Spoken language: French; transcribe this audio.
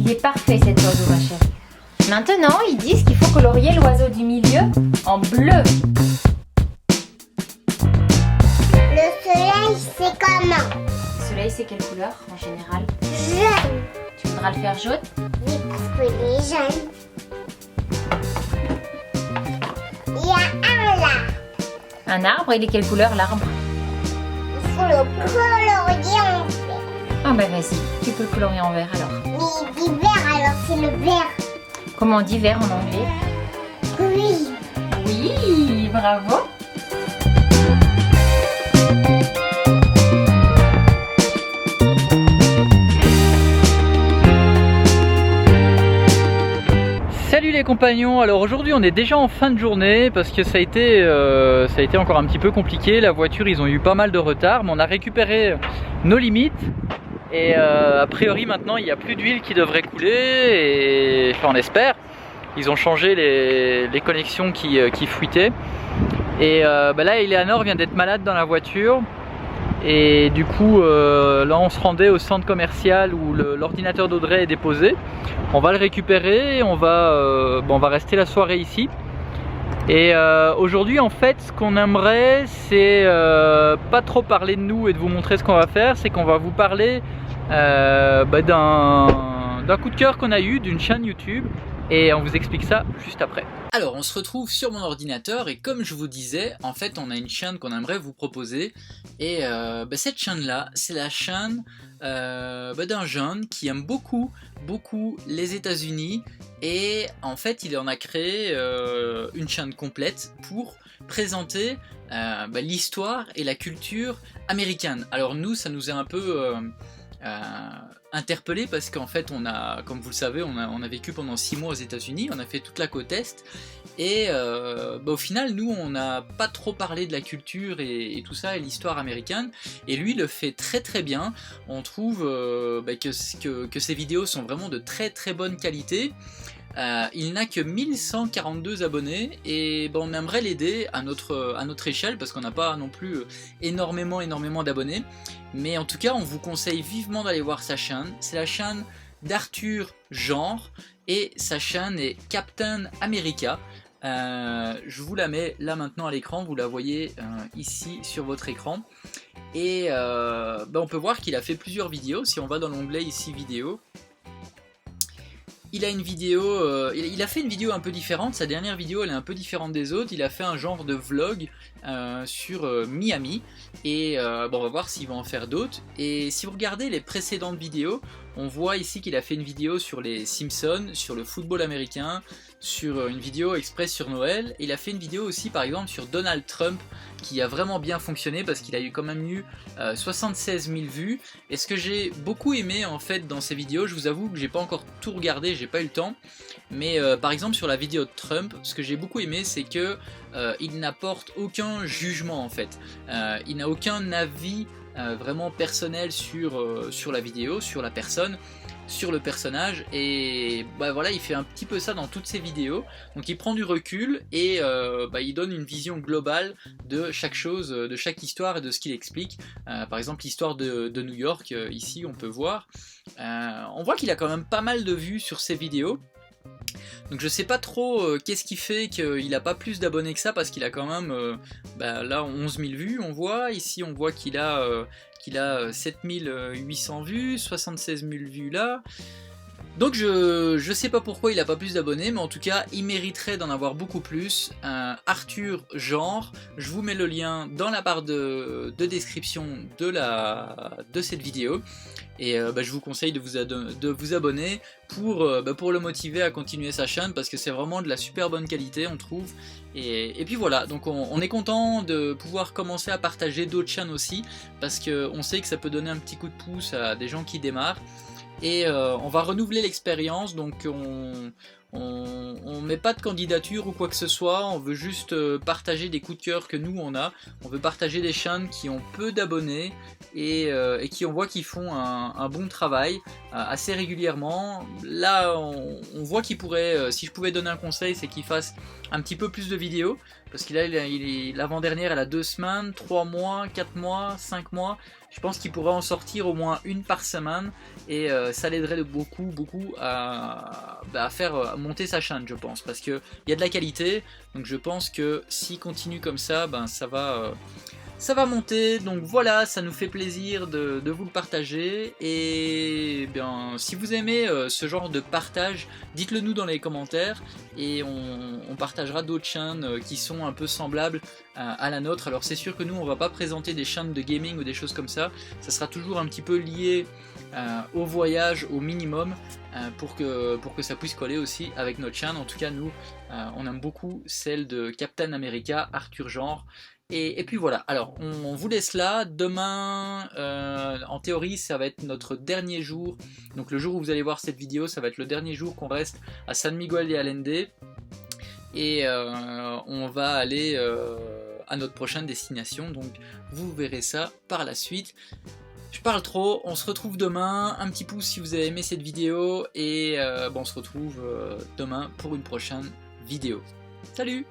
Il est parfait cet oiseau, ma chérie. Maintenant, ils disent qu'il faut colorier l'oiseau du milieu en bleu. Le soleil, c'est comment? Le soleil, c'est quelle couleur en général? Jaune. Tu voudras le faire jaune? Oui, parce que les jaunes. Il y a un là. Un arbre, il est quelle couleur l'arbre? Il faut le colorier en vert. Ah bah vas-y, tu peux le colorier en vert alors. Mais d'hiver, alors c'est le vert. Comment on dit vert en anglais? Oui. Oui, bravo. Salut les compagnons, alors aujourd'hui on est déjà en fin de journée parce que ça a été encore un petit peu compliqué. La voiture, ils ont eu pas mal de retard, mais on a récupéré nos limites et a priori maintenant il n'y a plus d'huile qui devrait couler et enfin on espère. Ils ont changé les connexions qui fuitaient et là Eleanor vient d'être malade dans la voiture. Et du coup là on se rendait au centre commercial où l'ordinateur d'Audrey est déposé. On va le récupérer et on va rester la soirée ici. Et aujourd'hui en fait ce qu'on aimerait c'est pas trop parler de nous et de vous montrer ce qu'on va faire. C'est qu'on va vous parler d'un coup de cœur qu'on a eu, d'une chaîne YouTube. Et on vous explique ça juste après. Alors on se retrouve sur mon ordinateur et comme je vous disais, en fait on a une chaîne qu'on aimerait vous proposer. Et cette chaîne là, c'est la chaîne d'un jeune qui aime beaucoup les États-Unis. Et en fait il en a créé une chaîne complète pour présenter l'histoire et la culture américaine. Alors nous ça nous a un peu interpellé parce qu'en fait on a, comme vous le savez, on a vécu pendant 6 mois aux États-Unis, on a fait toute la côte Est et au final nous on n'a pas trop parlé de la culture et tout ça et l'histoire américaine, et lui le fait très bien. On trouve que ses vidéos sont vraiment de très bonne qualité. Il n'a que 1142 abonnés et on aimerait l'aider à notre échelle parce qu'on n'a pas non plus énormément d'abonnés, mais en tout cas on vous conseille vivement d'aller voir sa chaîne. C'est la chaîne d'Arthur Genre et sa chaîne est Captain America. Je vous la mets là maintenant à l'écran, vous la voyez ici sur votre écran et on peut voir qu'il a fait plusieurs vidéos. Si on va dans l'onglet ici vidéo, il a une vidéo, il a fait une vidéo un peu différente. Sa dernière vidéo elle est un peu différente des autres. Il a fait un genre de vlog sur Miami et on va voir s'il va en faire d'autres. Et si vous regardez les précédentes vidéos, on voit ici qu'il a fait une vidéo sur les Simpsons, sur le football américain, sur une vidéo express sur Noël. Il a fait une vidéo aussi par exemple sur Donald Trump qui a vraiment bien fonctionné parce qu'il a quand même eu 76 000 vues. Et ce que j'ai beaucoup aimé en fait dans ces vidéos, je vous avoue que j'ai pas encore tout regardé, j'ai pas eu le temps, mais par exemple sur la vidéo de Trump, ce que j'ai beaucoup aimé c'est que il n'apporte aucun jugement en fait, il n'a aucun avis vraiment personnel sur la vidéo, sur la personne, sur le personnage, et voilà, il fait un petit peu ça dans toutes ses vidéos. Donc il prend du recul et il donne une vision globale de chaque chose, de chaque histoire et de ce qu'il explique. Par exemple l'histoire de New York, ici on peut voir, on voit qu'il a quand même pas mal de vues sur ses vidéos. Donc je sais pas trop qu'est-ce qui fait qu'il a pas plus d'abonnés que ça, parce qu'il a quand même là 11 000 vues on voit, ici on voit qu'il a 7800 vues, 76 000 vues là. Donc je sais pas pourquoi il a pas plus d'abonnés, mais en tout cas il mériterait d'en avoir beaucoup plus. Arthur Genre, je vous mets le lien dans la barre de description de cette vidéo. Et je vous conseille de vous abonner pour le motiver à continuer sa chaîne, parce que c'est vraiment de la super bonne qualité on trouve. Et puis voilà, donc on est content de pouvoir commencer à partager d'autres chaînes aussi, parce qu'on sait que ça peut donner un petit coup de pouce à des gens qui démarrent. Et on va renouveler l'expérience, donc on met pas de candidature ou quoi que ce soit, on veut juste partager des coups de cœur que nous on a. On veut partager des chaînes qui ont peu d'abonnés et qui on voit qu'ils font un bon travail assez régulièrement. Là on voit qu'ils pourraient, si je pouvais donner un conseil, c'est qu'ils fassent un petit peu plus de vidéos, parce qu'il a l'avant-dernière elle a 2 semaines, 3 mois, 4 mois, 5 mois. Je pense qu'il pourrait en sortir au moins une par semaine et ça l'aiderait beaucoup à faire monter sa chaîne, je pense, parce qu'il y a de la qualité, donc je pense que s'il continue comme ça, ça va monter. Donc voilà, ça nous fait plaisir de vous le partager. Et bien, si vous aimez ce genre de partage, dites-le nous dans les commentaires et on partagera d'autres chaînes qui sont un peu semblables à la nôtre. Alors c'est sûr que nous on va pas présenter des chaînes de gaming ou des choses comme ça sera toujours un petit peu lié au voyage au minimum pour que ça puisse coller aussi avec notre chaîne. En tout cas nous on aime beaucoup celle de Captain America, Arthur Genre. Et puis voilà, alors on vous laisse là. Demain, en théorie, ça va être notre dernier jour. Donc le jour où vous allez voir cette vidéo, ça va être le dernier jour qu'on reste à San Miguel de Allende. Et on va aller à notre prochaine destination. Donc vous verrez ça par la suite. Je parle trop, on se retrouve demain. Un petit pouce si vous avez aimé cette vidéo. Et on se retrouve demain pour une prochaine vidéo. Salut!